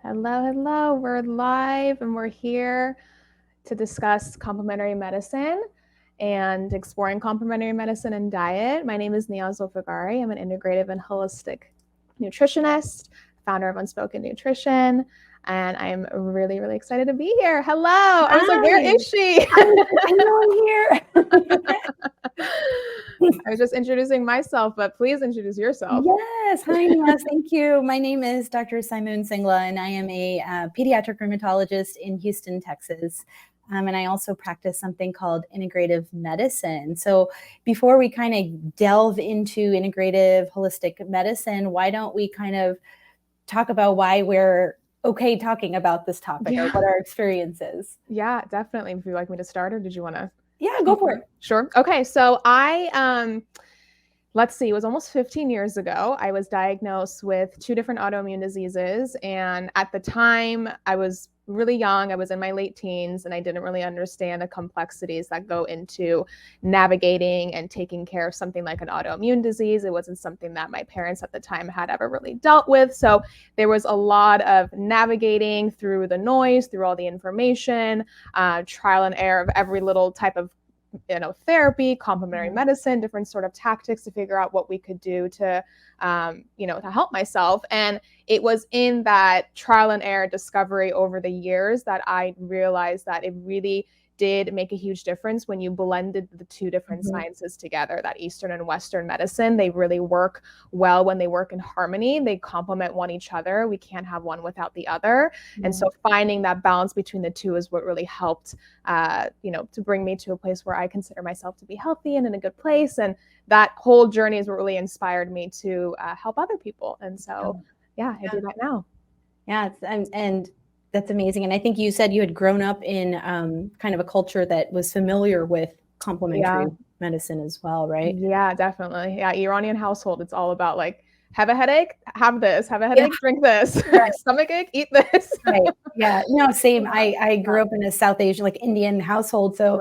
Hello, hello. We're live and we're here to discuss complementary medicine and exploring complementary medicine and diet. My name is Nia Zulfagari. I'm an integrative and holistic nutritionist, founder of Unspoken Nutrition, and I'm really, really excited to be here. Hello. I was like, where Hi. is she? I know I'm here. I was just introducing myself, but please introduce yourself. Yes. Hi, Nia. Thank you. My name is Dr. Simone Singla, and I am a pediatric rheumatologist in Houston, Texas. And I also practice something called integrative medicine. So before we kind of delve into integrative holistic medicine, why don't we kind of talk about why we're okay talking about this topic or what our experience is? Yeah, definitely. If you'd like me to start, or did you want to? Yeah, go for it. Sure. Okay. So let's see, it was almost 15 years ago. I was diagnosed with two different autoimmune diseases. And at the time, I was really young. I was in my late teens, and I didn't really understand the complexities that go into navigating and taking care of something like an autoimmune disease. It wasn't something that my parents at the time had ever really dealt with. So there was a lot of navigating through the noise, through all the information, trial and error of every little type of therapy, complementary medicine, different sort of tactics to figure out what we could do to to help myself. And it was in that trial and error discovery over the years that I realized that it really did make a huge difference when you blended the two different sciences together, that Eastern and Western medicine. They really work well when they work in harmony. They complement one each other. We can't have one without the other. And so finding that balance between the two is what really helped, to bring me to a place where I consider myself to be healthy and in a good place. And that whole journey is what really inspired me to help other people. And so, I do that now. Yeah, and that's amazing. And I think you said you had grown up in kind of a culture that was familiar with complementary medicine as well, right? Yeah, definitely. Yeah, Iranian household, it's all about like, have a headache, have this, have a headache, drink this, Right. stomach ache, eat this. Right. Yeah. No, same. I grew up in a South Asian, like Indian household. So,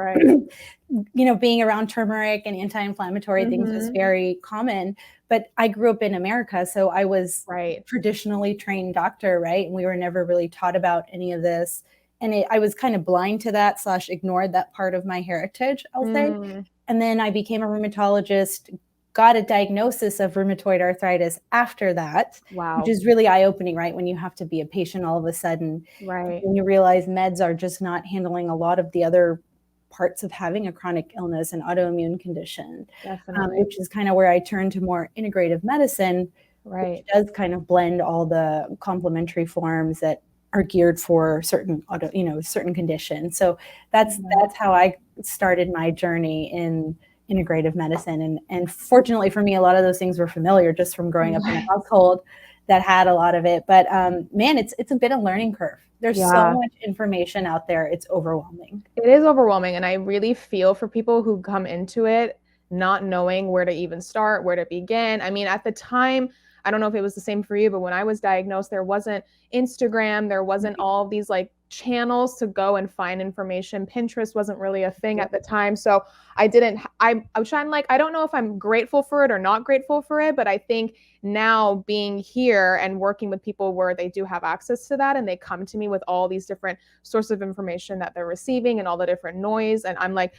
being around turmeric and anti-inflammatory things was very common. But I grew up in America, so I was traditionally trained doctor, right? And we were never really taught about any of this. And I was kind of blind to that / ignored that part of my heritage, I'll say. And then I became a rheumatologist, got a diagnosis of rheumatoid arthritis after that, which is really eye-opening, right? When you have to be a patient all of a sudden, when you realize meds are just not handling a lot of the other parts of having a chronic illness and autoimmune condition, which is kind of where I turned to more integrative medicine, which does kind of blend all the complementary forms that are geared for certain certain conditions. So that's how I started my journey in integrative medicine. And fortunately for me, a lot of those things were familiar just from growing up in a household that had a lot of it. But man, it's a bit of a learning curve. There's so much information out there. It's overwhelming. It is overwhelming. And I really feel for people who come into it not knowing where to even start, where to begin. I mean, at the time, I don't know if it was the same for you, but when I was diagnosed, there wasn't Instagram, there wasn't all these like channels to go and find information. Pinterest wasn't really a thing at the time. So I was trying like, I don't know if I'm grateful for it or not grateful for it, but I think now being here and working with people where they do have access to that and they come to me with all these different sources of information that they're receiving and all the different noise. And I'm like,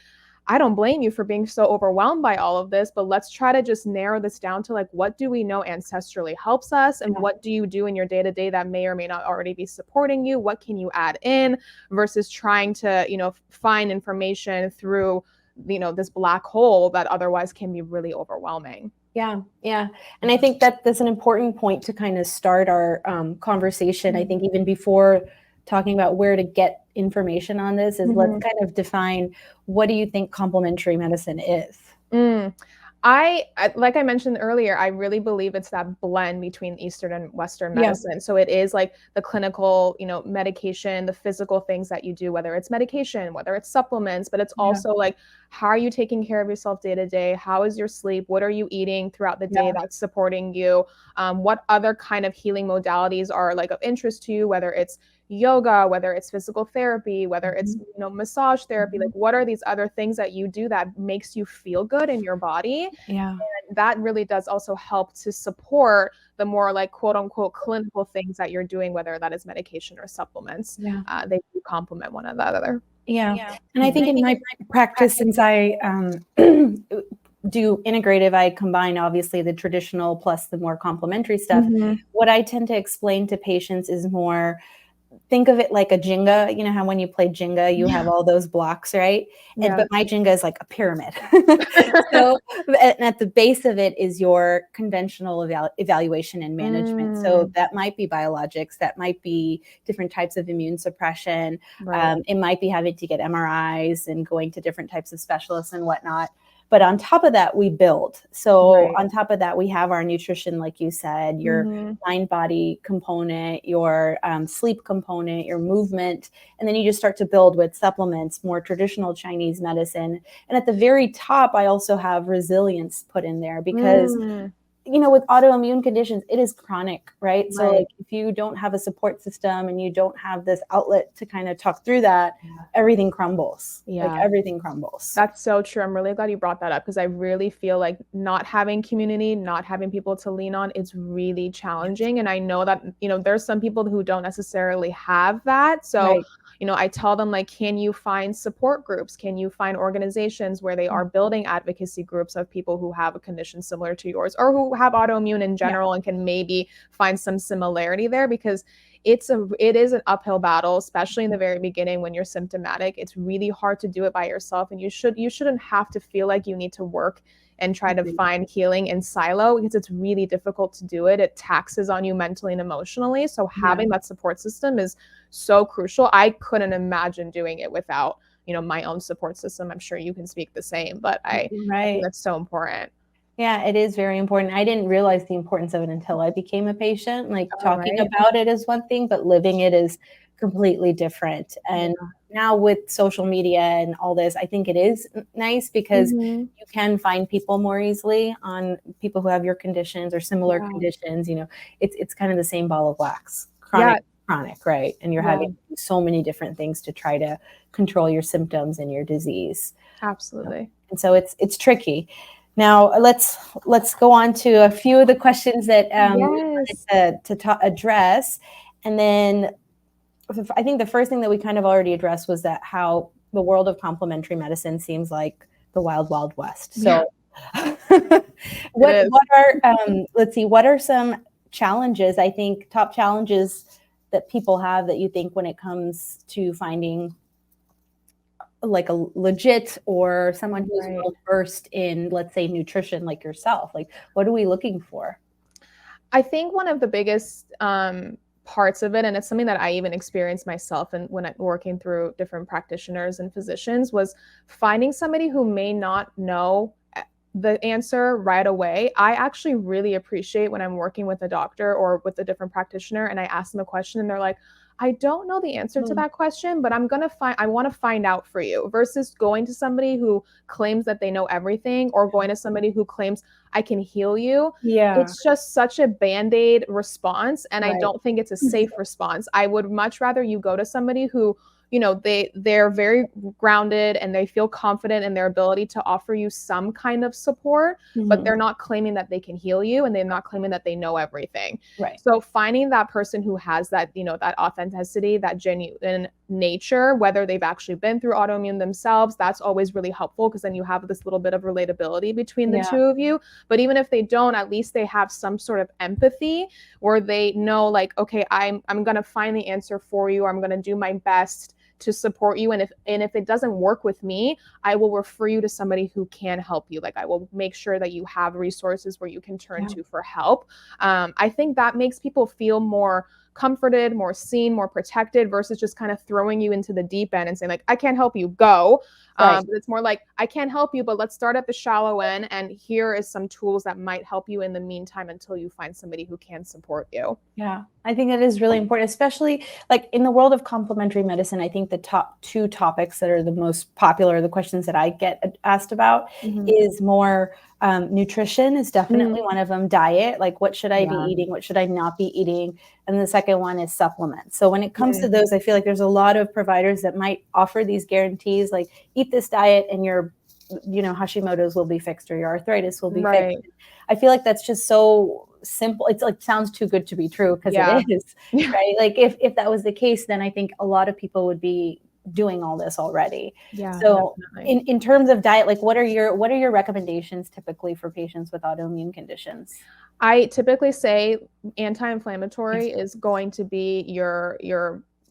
I don't blame you for being so overwhelmed by all of this, but let's try to just narrow this down to like, what do we know ancestrally helps us? And what do you do in your day-to-day that may or may not already be supporting you? What can you add in versus trying to, find information through, this black hole that otherwise can be really overwhelming. Yeah. And I think that's an important point to kind of start our conversation. I think even before talking about where to get information on this is let's kind of define, what do you think complementary medicine is? I like I mentioned earlier, I really believe it's that blend between Eastern and Western medicine. So it is like the clinical, medication, the physical things that you do, whether it's medication, whether it's supplements, but it's also like, how are you taking care of yourself day to day? How is your sleep? What are you eating throughout the day that's supporting you? What other kind of healing modalities are like of interest to you, whether it's yoga, whether it's physical therapy, whether it's, massage therapy, like what are these other things that you do that makes you feel good in your body? Yeah. And that really does also help to support the more like quote unquote clinical things that you're doing, whether that is medication or supplements. They do complement one another. Yeah. And I think in my practice, since I do integrative, I combine obviously the traditional plus the more complementary stuff. What I tend to explain to patients is more, think of it like a Jenga. You know how when you play Jenga, you have all those blocks, right? But my Jenga is like a pyramid. So at the base of it is your conventional evaluation and management. So that might be biologics, that might be different types of immune suppression. It might be having to get MRIs and going to different types of specialists and whatnot. But on top of that, we build. So on top of that, we have our nutrition, like you said, your mind-body component, your sleep component, your movement. And then you just start to build with supplements, more traditional Chinese medicine. And at the very top, I also have resilience put in there because you know, with autoimmune conditions, it is chronic, right? So like if you don't have a support system and you don't have this outlet to kind of talk through that, everything crumbles. Like everything crumbles. That's so true. I'm really glad you brought that up because I really feel like not having community, not having people to lean on is really challenging. And I know that, you know, there's some people who don't necessarily have that. So you know, I tell them like, can you find support groups? Can you find organizations where they are building advocacy groups of people who have a condition similar to yours or who have autoimmune in general and can maybe find some similarity there? Because it is an uphill battle, especially in the very beginning when you're symptomatic. It's really hard to do it by yourself, and you shouldn't have to feel like you need to work and try to find healing in silo because it's really difficult to do it. It taxes on you mentally and emotionally. So having that support system is so crucial. I couldn't imagine doing it without, you know, my own support system. I'm sure you can speak the same, but I think that's so important. Yeah, it is very important. I didn't realize the importance of it until I became a patient. Like talking about it is one thing, but living it is completely different. And now with social media and all this, I think it is nice because you can find people more easily on people who have your conditions or similar conditions. You know, it's kind of the same ball of wax, chronic, right? And you're having so many different things to try to control your symptoms and your disease. Absolutely. And so it's tricky. Now let's go on to a few of the questions that we wanted to address, and then I think the first thing that we kind of already addressed was that how the world of complementary medicine seems like the wild, wild west. So, what are some challenges? I think top challenges that people have that you think when it comes to finding like a legit or someone who's well versed in, let's say, nutrition like yourself? Like, what are we looking for? I think one of the biggest parts of it, and it's something that I even experienced myself and when I'm working through different practitioners and physicians, was finding somebody who may not know the answer right away. I actually really appreciate when I'm working with a doctor or with a different practitioner and I ask them a question and they're like, I don't know the answer to that question, but I want to find out for you, versus going to somebody who claims that they know everything or going to somebody who claims I can heal you. It's just such a Band-Aid response. And I don't think it's a safe response. I would much rather you go to somebody who, you know, they're very grounded and they feel confident in their ability to offer you some kind of support, but they're not claiming that they can heal you and they're not claiming that they know everything. So finding that person who has that, you know, that authenticity, that genuine nature, whether they've actually been through autoimmune themselves, that's always really helpful because then you have this little bit of relatability between the two of you. But even if they don't, at least they have some sort of empathy where they know like, okay, I'm going to find the answer for you, or I'm going to do my best to support you. And if it doesn't work with me, I will refer you to somebody who can help you. Like I will make sure that you have resources where you can turn to for help. I think that makes people feel more comforted, more seen, more protected, versus just kind of throwing you into the deep end and saying like, I can't help you, go. But it's more like, I can't help you, but let's start at the shallow end. And here is some tools that might help you in the meantime until you find somebody who can support you. Yeah, I think that is really important, especially like in the world of complementary medicine. I think the top two topics that are the most popular, the questions that I get asked about is more nutrition is definitely one of them. Diet, like what should I be eating? What should I not be eating? And the second one is supplements. So when it comes to those, I feel like there's a lot of providers that might offer these guarantees, like eat this diet and you're Hashimoto's will be fixed or your arthritis will be Right. fixed. I feel like that's just so simple. It's like sounds too good to be true, because it is, right? Like if that was the case, then I think a lot of people would be doing all this already. Yeah. So definitely. in terms of diet, like what are your recommendations typically for patients with autoimmune conditions? I typically say anti-inflammatory is going to be your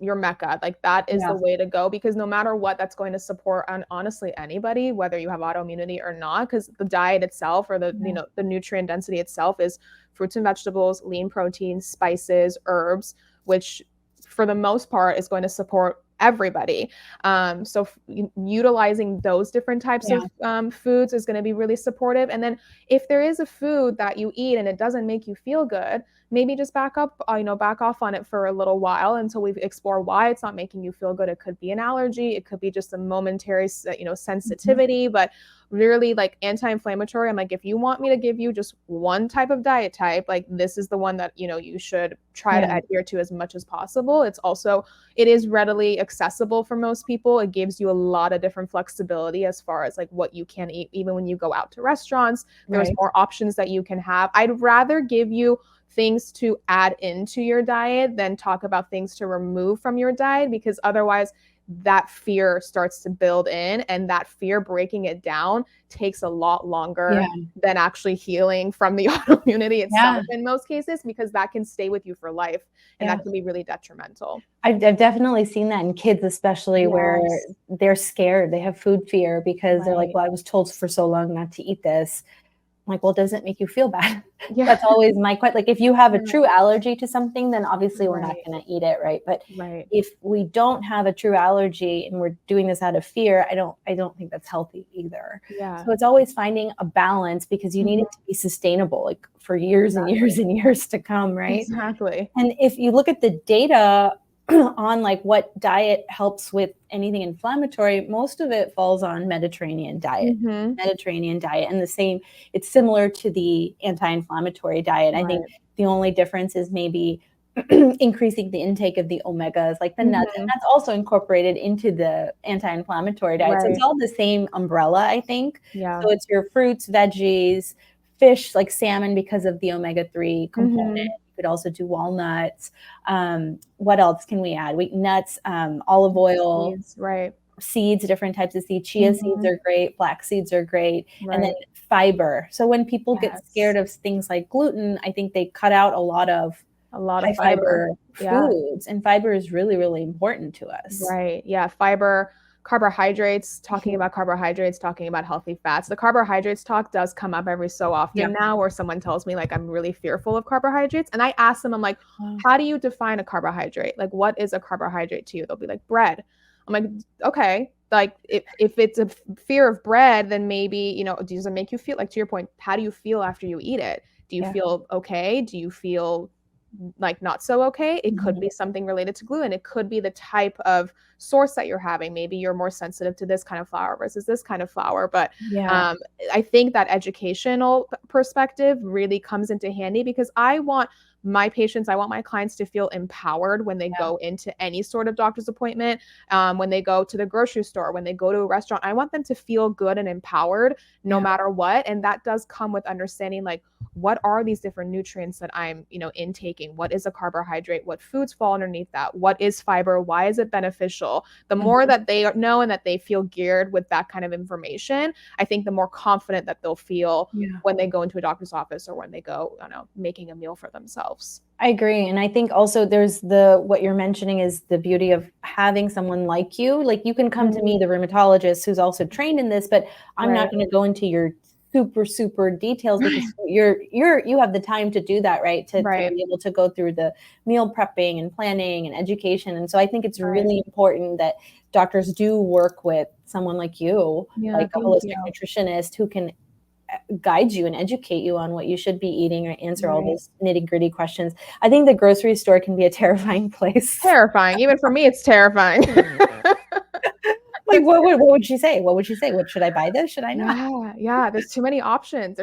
mecca. Like that is the way to go, because no matter what, that's going to support on honestly anybody, whether you have autoimmunity or not, because the diet itself or the the nutrient density itself is fruits and vegetables, lean proteins, spices, herbs, which for the most part is going to support everybody. So utilizing those different types of foods is going to be really supportive. And then if there is a food that you eat and it doesn't make you feel good, maybe just back off on it for a little while until we explore why it's not making you feel good. It could be an allergy. It could be just a momentary, sensitivity, but really like anti-inflammatory. I'm like, if you want me to give you just one type of diet type, like this is the one that, you should try to adhere to as much as possible. It is readily accessible for most people. It gives you a lot of different flexibility as far as like what you can eat. Even when you go out to restaurants, there's more options that you can have. I'd rather give you things to add into your diet than talk about things to remove from your diet, because otherwise that fear starts to build in, and that fear, breaking it down, takes a lot longer than actually healing from the autoimmunity itself in most cases, because that can stay with you for life, and that can be really detrimental. I've definitely seen that in kids, especially where they're scared. They have food fear because they're like, well, I was told for so long not to eat this. I'm like, well, does it make you feel bad? That's always my question. Like, if you have a true allergy to something, then obviously we're not going to eat it, right? But if we don't have a true allergy and we're doing this out of fear, I don't think that's healthy either. So it's always finding a balance, because you need it to be sustainable, like for years and years and years to come, right? Exactly. And if you look at the data on like what diet helps with anything inflammatory, most of it falls on Mediterranean diet. And the same, it's similar to the anti-inflammatory diet. I think the only difference is maybe increasing the intake of the omegas, like the nuts, and that's also incorporated into the anti-inflammatory diet. So it's all the same umbrella, I think. So it's your fruits, veggies, fish, like salmon, because of the omega-3 component. Could also do walnuts. What else can we add? Nuts, olive oil, seeds, different types of seeds. Chia seeds are great. Flax seeds are great. And then fiber. So when people get scared of things like gluten, I think they cut out a lot of high fiber foods. And fiber is really, really important to us. Right. Yeah. Fiber, carbohydrates, talking about healthy fats. The carbohydrates talk does come up every so often now, where someone tells me like, I'm really fearful of carbohydrates. And I ask them, I'm like, how do you define a carbohydrate? Like, what is a carbohydrate to you? They'll be like, bread. I'm like, okay. Like if it's a fear of bread, then maybe, does it make you feel, like, to your point, how do you feel after you eat it? Do you feel okay? Do you feel like not so okay? It could be something related to gluten. It could be the type of source that you're having. Maybe you're more sensitive to this kind of flour versus this kind of flour. But I think that educational perspective really comes into handy, because I want my clients to feel empowered when they go into any sort of doctor's appointment, when they go to the grocery store, when they go to a restaurant. I want them to feel good and empowered no matter what. And that does come with understanding, like, what are these different nutrients that I'm, intaking? What is a carbohydrate? What foods fall underneath that? What is fiber? Why is it beneficial? The more that they know and that they feel geared with that kind of information, I think the more confident that they'll feel when they go into a doctor's office, or when they go, making a meal for themselves. I agree. And I think also there's what you're mentioning is the beauty of having someone like you. Like, you can come to me, the rheumatologist, who's also trained in this, but I'm not going to go into your super details, because you have the time to do that, right? To be able to go through the meal prepping and planning and education. And so I think it's really important that doctors do work with someone like you, like a holistic nutritionist, who can guide you and educate you on what you should be eating, or answer all those nitty-gritty questions. I think the grocery store can be a terrifying place. Terrifying. Even for me, it's terrifying. Like, what would she say? What would she say? What, should I buy this? Should I not? Yeah. There's too many options.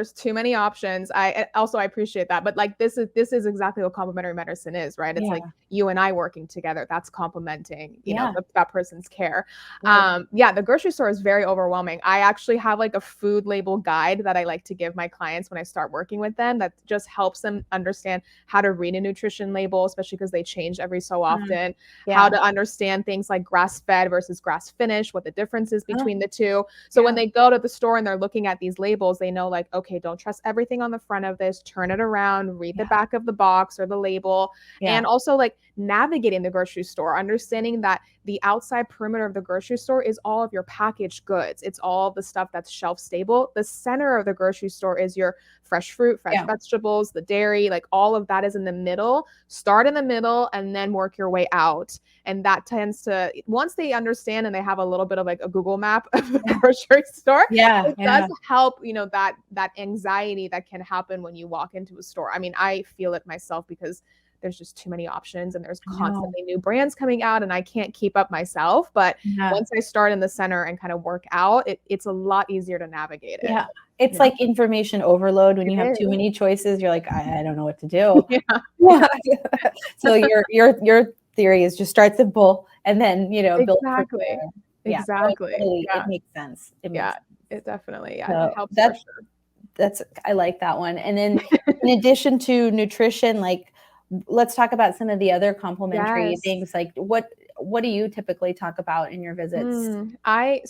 I appreciate that. But like, this is exactly what complementary medicine is, right? It's like you and I working together. That's complementing, that person's care. Right. The grocery store is very overwhelming. I actually have like a food label guide that I like to give my clients when I start working with them that just helps them understand how to read a nutrition label, especially because they change every so often, how to understand things like grass-fed versus grass-finished, what the difference is between the two. So when they go to the store and they're looking at these labels, they know like, okay, don't trust everything on the front of this, turn it around, read the back of the box or the label. And also like navigating the grocery store, understanding that the outside perimeter of the grocery store is all of your packaged goods. It's all the stuff that's shelf stable. The center of the grocery store is your fresh fruit, fresh vegetables, the dairy, like all of that is in the middle. Start in the middle and then work your way out. And that tends to, once they understand and they have a little bit of like a Google map of the grocery store, it does help, that anxiety that can happen when you walk into a store. I mean, I feel it myself because there's just too many options and there's constantly new brands coming out and I can't keep up myself. But once I start in the center and kind of work out, it's a lot easier to navigate it. Yeah. It's like information overload. When you have too many choices, you're like, I don't know what to do. So your theory is just start simple and then, build. Exactly. It makes sense. It definitely. So it helps for sure. I like that one. And then in addition to nutrition, like, let's talk about some of the other complementary things. Like what do you typically talk about in your visits? I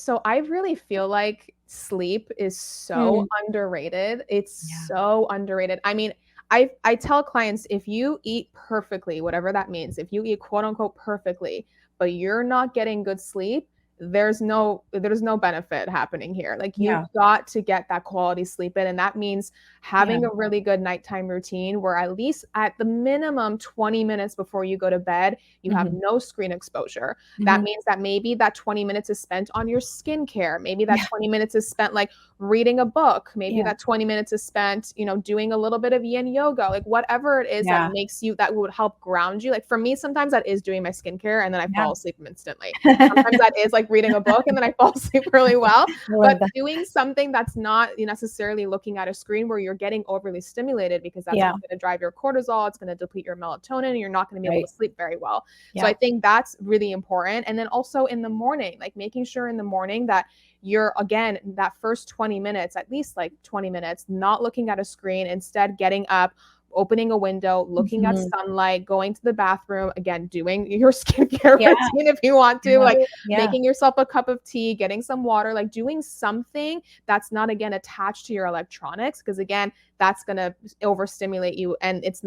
really feel like sleep is so underrated. It's so underrated. I mean, I tell clients, if you eat perfectly, whatever that means, if you eat quote unquote perfectly, but you're not getting good sleep, there's no benefit happening here. Like you've got to get that quality sleep in. And that means having a really good nighttime routine where at least at the minimum 20 minutes before you go to bed, you have no screen exposure. That means that maybe that 20 minutes is spent on your skincare. Maybe that 20 minutes is spent like reading a book. Maybe that 20 minutes is spent, doing a little bit of yin yoga, like whatever it is that makes you, that would help ground you. Like for me, sometimes that is doing my skincare and then I fall asleep instantly. Sometimes that is like reading a book and then I fall asleep really well. But doing something that's not necessarily looking at a screen where you're getting overly stimulated, because that's going to drive your cortisol, it's going to deplete your melatonin, and you're not going to be able to sleep very well. So I think that's really important. And then also in the morning, like making sure in the morning that you're, again, that first 20 minutes, at least like 20 minutes, not looking at a screen, instead getting up, opening a window, looking at sunlight, going to the bathroom, again, doing your skincare routine if you want to, like making yourself a cup of tea, getting some water, like doing something that's not, again, attached to your electronics, because again, that's going to overstimulate you and it's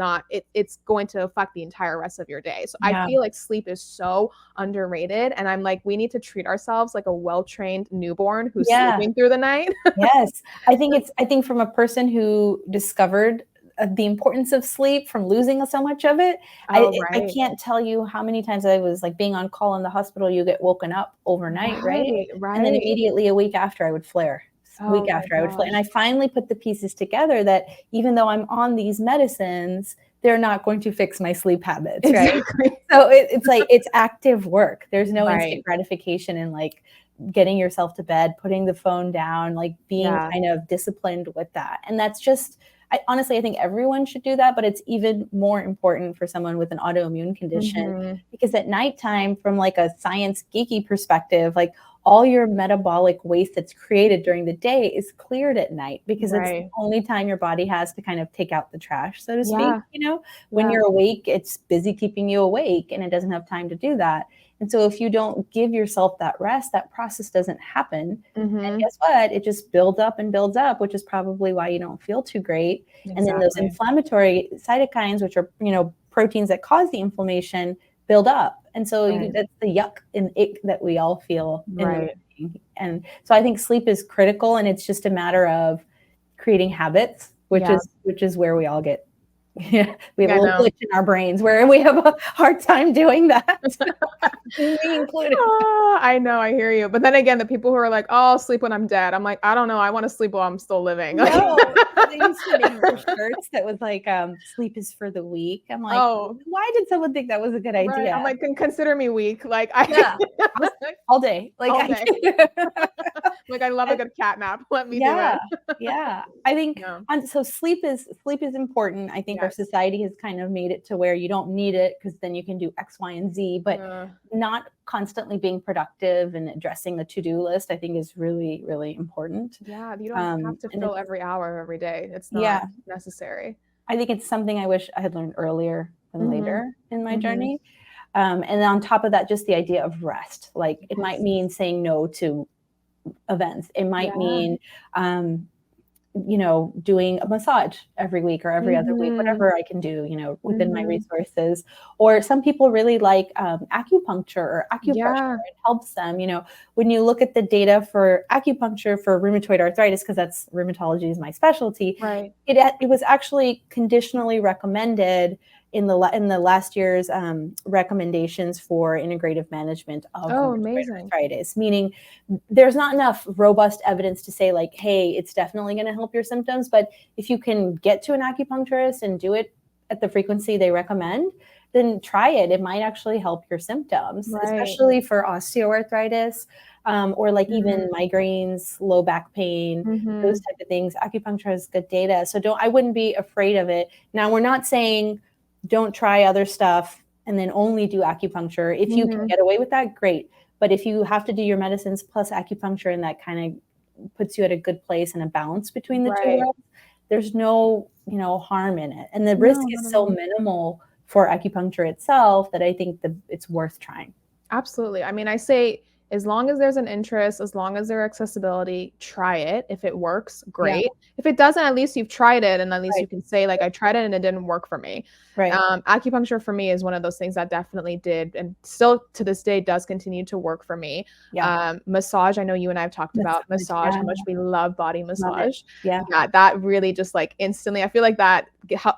going to affect the entire rest of your day. So I feel like sleep is so underrated. And I'm like, we need to treat ourselves like a well-trained newborn who's sleeping through the night. Yes. I think from a person who discovered the importance of sleep from losing so much of it. I can't tell you how many times I was like being on call in the hospital, you get woken up overnight, right? And then immediately a week after I would flare. I would flare. And I finally put the pieces together that even though I'm on these medicines, they're not going to fix my sleep habits, right? So it's like, it's active work. There's no instant gratification in like getting yourself to bed, putting the phone down, like being kind of disciplined with that. And that's just, honestly, I think everyone should do that, but it's even more important for someone with an autoimmune condition because at nighttime, from like a science geeky perspective, like all your metabolic waste that's created during the day is cleared at night because it's the only time your body has to kind of take out the trash, so to speak. When you're awake, it's busy keeping you awake and it doesn't have time to do that. And so if you don't give yourself that rest, that process doesn't happen. And guess what? It just builds up and builds up, which is probably why you don't feel too great. And then those inflammatory cytokines, which are, proteins that cause the inflammation, build up. And so that's the yuck and ick that we all feel. And so I think sleep is critical, and it's just a matter of creating habits, which is where we all get. We have a little glitch in our brains where we have a hard time doing that. Me included. I know, I hear you. But then again, the people who are like, "Oh, I'll sleep when I'm dead." I'm like, I don't know. I want to sleep while I'm still living. No, you neighborhood shirts that was like, sleep is for the weak. I'm like, Oh, why did someone think that was a good right. idea? I'm like, consider me weak. Like Yeah, all day. Like, all day. Like, I love a and good cat nap. Let me do yeah, it. yeah. I think No. so sleep is important. I think our Yes. society has kind of made it to where you don't need it because then you can do X, Y, and Z, but not constantly being productive and addressing the to-do list, I think is really, really important. Yeah, you don't have to fill every hour of every day. It's not necessary. I think it's something I wish I had learned earlier than later in my journey. And on top of that, just the idea of rest. Like it might mean saying no to events. It might mean, doing a massage every week or every other week, whatever I can do, within my resources. Or some people really like acupuncture or acupressure. It helps them. When you look at the data for acupuncture for rheumatoid arthritis, because that's rheumatology is my specialty, right? It was actually conditionally recommended in the last year's recommendations for integrative management of rheumatoid arthritis, meaning there's not enough robust evidence to say like, hey, it's definitely going to help your symptoms. But if you can get to an acupuncturist and do it at the frequency they recommend, then try it. It might actually help your symptoms, especially for osteoarthritis or like even migraines, low back pain, those type of things. Acupuncture has good data. So I wouldn't be afraid of it. Now, we're not saying don't try other stuff and then only do acupuncture. If you can get away with that, great. But if you have to do your medicines plus acupuncture and that kind of puts you at a good place and a balance between the two worlds, there's no, harm in it. And the risk is so minimal for acupuncture itself that I think it's worth trying. Absolutely. I mean, I say as long as there's an interest, as long as there's accessibility, try it. If it works, great. If it doesn't, at least you've tried it, and at least you can say like, I tried it and it didn't work for me. Acupuncture for me is one of those things that definitely did, and still to this day does continue to work for me. Massage, I know you and I have talked about massage, how much we love body massage. That really just like instantly, I feel like that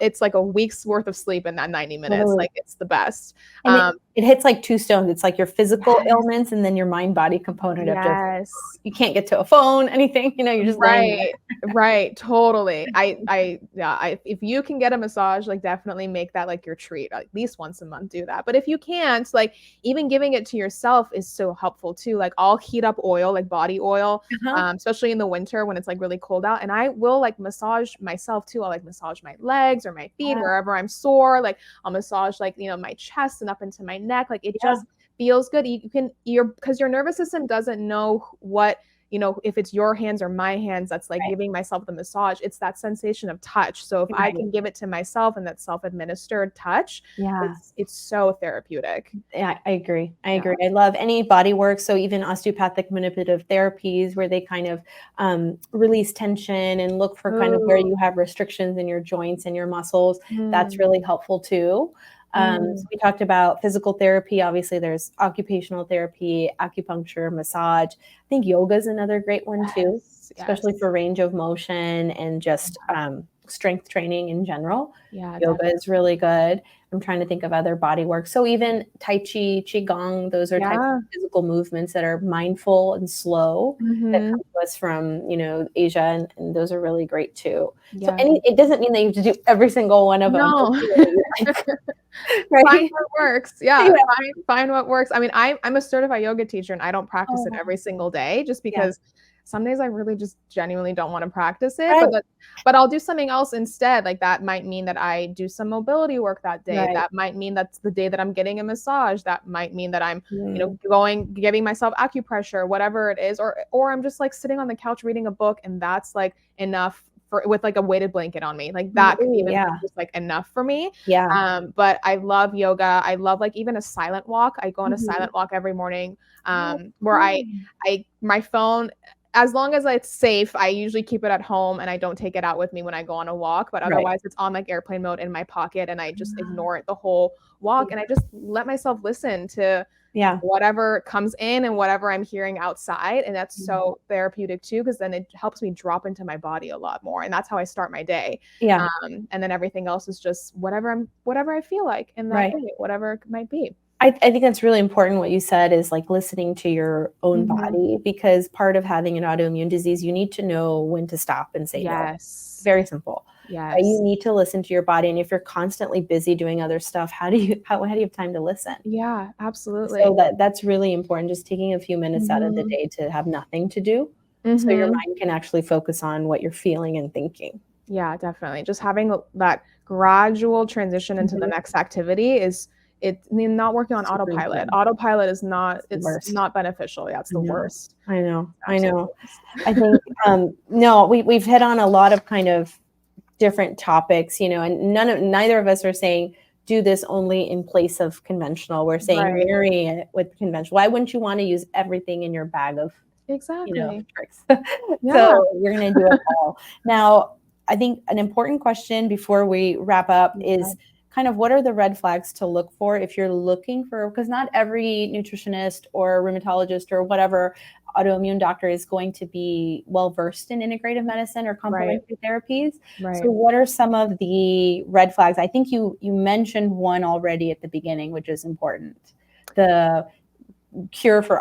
it's like a week's worth of sleep in that 90 minutes. Like it's the best. And it hits like two stones. It's like your physical ailments and then your mind body component of just you can't get to a phone, anything, you're just right. Totally. If you can get a massage, like definitely make that like your treat. At least once a month, do that. But if you can't, like even giving it to yourself is so helpful too. Like I'll heat up oil, like body oil, especially in the winter when it's like really cold out. And I will like massage myself too. I'll like massage my legs or my feet, wherever I'm sore. Like I'll massage like, my chest and up into my neck. Like it just feels good. Because your nervous system doesn't know what, if it's your hands or my hands that's like giving myself the massage. It's that sensation of touch. So if I can give it to myself and that self-administered touch, it's so therapeutic. Yeah, I agree. I love any body work. So even osteopathic manipulative therapies where they kind of release tension and look for kind of where you have restrictions in your joints and your muscles. That's really helpful too. So we talked about physical therapy. Obviously, there's occupational therapy, acupuncture, massage. I think yoga is another great one too, especially for range of motion and just strength training in general. Yoga is really good. I'm trying to think of other body work. So even Tai Chi, Qigong, those are types of physical movements that are mindful and slow that come to us from, Asia. And those are really great too. So it doesn't mean that you have to do every single one of them. Find what works. Find what works. I mean, I'm a certified yoga teacher and I don't practice it every single day just because some days I really just genuinely don't want to practice it, but I'll do something else instead. Like that might mean that I do some mobility work that day. That might mean that's the day that I'm getting a massage. That might mean that I'm, giving myself acupressure, whatever it is, or I'm just like sitting on the couch reading a book and that's like enough with like a weighted blanket on me. Like that could even be just like enough for me. But I love yoga. I love like even a silent walk. I go on a silent walk every morning where my phone, as long as it's safe, I usually keep it at home and I don't take it out with me when I go on a walk, but otherwise it's on like airplane mode in my pocket and I just ignore it the whole walk and I just let myself listen to whatever comes in and whatever I'm hearing outside. And that's so therapeutic too, because then it helps me drop into my body a lot more. And that's how I start my day. And then everything else is just whatever I feel like in that day, whatever it might be. I think that's really important. What you said is like listening to your own body, because part of having an autoimmune disease, you need to know when to stop and say no. Very simple. Yes. Right? You need to listen to your body. And if you're constantly busy doing other stuff, how do you have time to listen? Yeah, absolutely. So that's really important. Just taking a few minutes out of the day to have nothing to do. So your mind can actually focus on what you're feeling and thinking. Yeah, definitely. Just having that gradual transition into the next activity not working on Super autopilot. important. Autopilot is not, It's not beneficial. Yeah, it's the worst. I know. Absolutely. I think, no, we've hit on a lot of kind of different topics, and neither of us are saying do this only in place of conventional. We're saying marry it with conventional. Why wouldn't you want to use everything in your bag of tricks? So you're going to do it all. Now, I think an important question before we wrap up is kind of what are the red flags to look for if you're looking for, because not every nutritionist or rheumatologist or whatever autoimmune doctor is going to be well-versed in integrative medicine or complementary therapies. So what are some of the red flags? I think you mentioned one already at the beginning, which is important. The cure for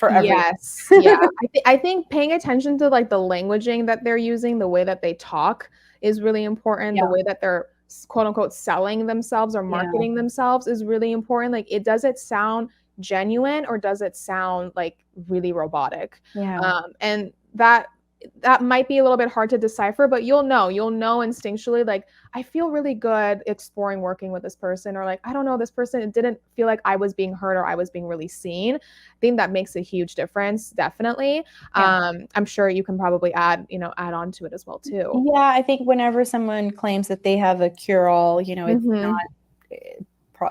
everyone. Yes. Yeah. I think paying attention to like the languaging that they're using, the way that they talk is really important. The way that they're quote unquote selling themselves or marketing themselves is really important. Like, does it sound genuine or does it sound like really robotic? And that might be a little bit hard to decipher, but you'll know instinctually, like, I feel really good exploring working with this person, or like, I don't know, this person, it didn't feel like I was being heard or I was being really seen. I think that makes a huge difference. Definitely. I'm sure you can probably add on to it as well too. Yeah. I think whenever someone claims that they have a cure-all,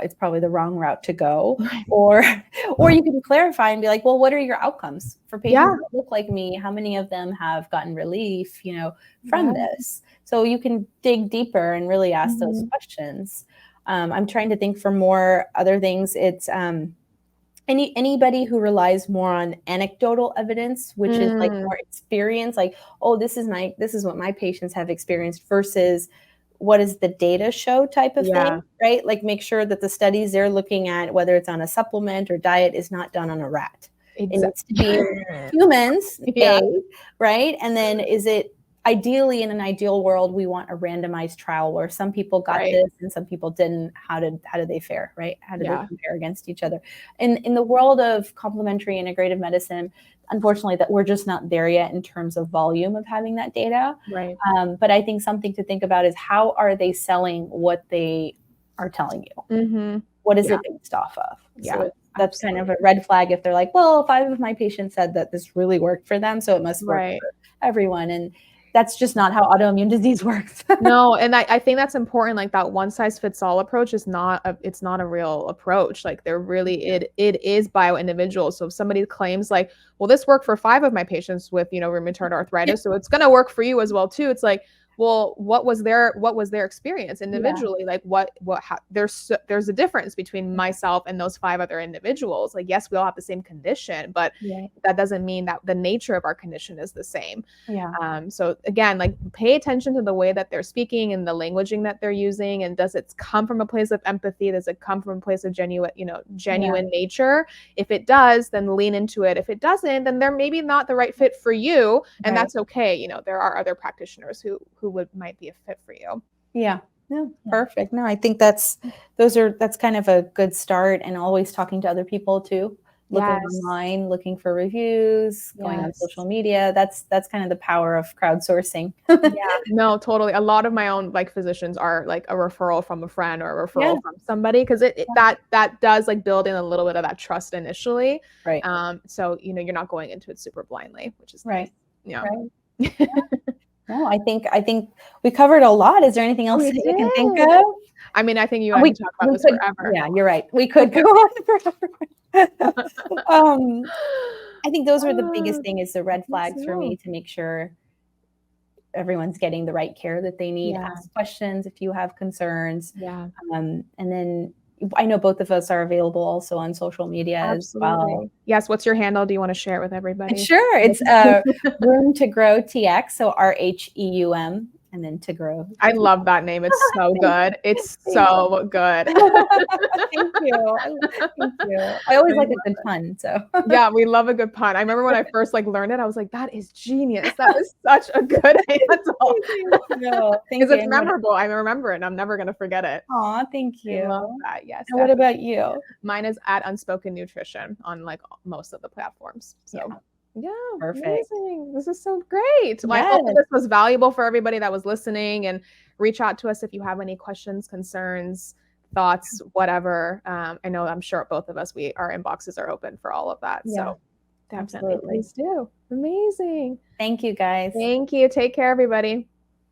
it's probably the wrong route to go. Or you can clarify and be like, well, what are your outcomes for patients that look like me? How many of them have gotten relief, from this? So you can dig deeper and really ask those questions. I'm trying to think for more other things. It's anybody who relies more on anecdotal evidence, which is like more experience, like, oh, this is what my patients have experienced versus what does the data show type of thing, right? Like, make sure that the studies they're looking at, whether it's on a supplement or diet, is not done on a rat. It needs to be humans, right? And then is it ideally, in an ideal world, we want a randomized trial where some people got this and some people didn't. How did they fare, right? How did they compare against each other? In the world of complementary integrative medicine, unfortunately, that we're just not there yet in terms of volume of having that data. But I think something to think about is how are they selling what they are telling you? What is it based off of? So that's kind of a red flag if they're like, well, 5 of my patients said that this really worked for them, so it must work for everyone. And that's just not how autoimmune disease works. No, and I think that's important. Like, that one size fits all approach is not a real approach. Like, they're really, it is bio individual. So if somebody claims like, well, this worked for 5 of my patients with, rheumatoid arthritis, so it's going to work for you as well too. It's like, well, what was their experience individually? Like, there's a difference between myself and those 5 other individuals. Like, yes, we all have the same condition, but that doesn't mean that the nature of our condition is the same. So again, like, pay attention to the way that they're speaking and the languaging that they're using. And does it come from a place of empathy? Does it come from a place of genuine nature? If it does, then lean into it. If it doesn't, then they're maybe not the right fit for you. And that's okay. There are other practitioners who might be a fit for you. Perfect. No, I think that's kind of a good start, and always talking to other people too, looking online, looking for reviews, going on social media. That's kind of the power of crowdsourcing. No, totally. A lot of my own physicians are like a referral from a friend or a referral from somebody, because that does like build in a little bit of that trust initially. So you're not going into it super blindly, which is nice. No, I think we covered a lot. Is there anything else that you can think of? I mean, I think you and I can talk about this forever. Yeah, you're right. We could go on forever. I think those are the biggest thing, is the red flags for me, to make sure everyone's getting the right care that they need. Ask questions if you have concerns. And then I know both of us are available also on social media as well. Yes. What's your handle? Do you want to share it with everybody? Sure. It's Room to Grow TX. So RHEUM. and then to grow. I love that name. It's so good. It's so good. Thank you. Thank you. I always like a good pun. So yeah, we love a good pun. I remember when I first like learned it, I was like, that is genius. That is such a good handle. Because it's memorable. I remember it and I'm never going to forget it. Aw, thank you. I love that. Yes. And what about you? Mine is at Unspoken Nutrition on like most of the platforms. So yeah, perfect. Amazing. This is so great. Well, I hope this was valuable for everybody that was listening, and reach out to us if you have any questions, concerns, thoughts, whatever. I'm sure both of us, our inboxes are open for all of that. So definitely please do. Amazing. Thank you guys. Thank you. Take care, everybody.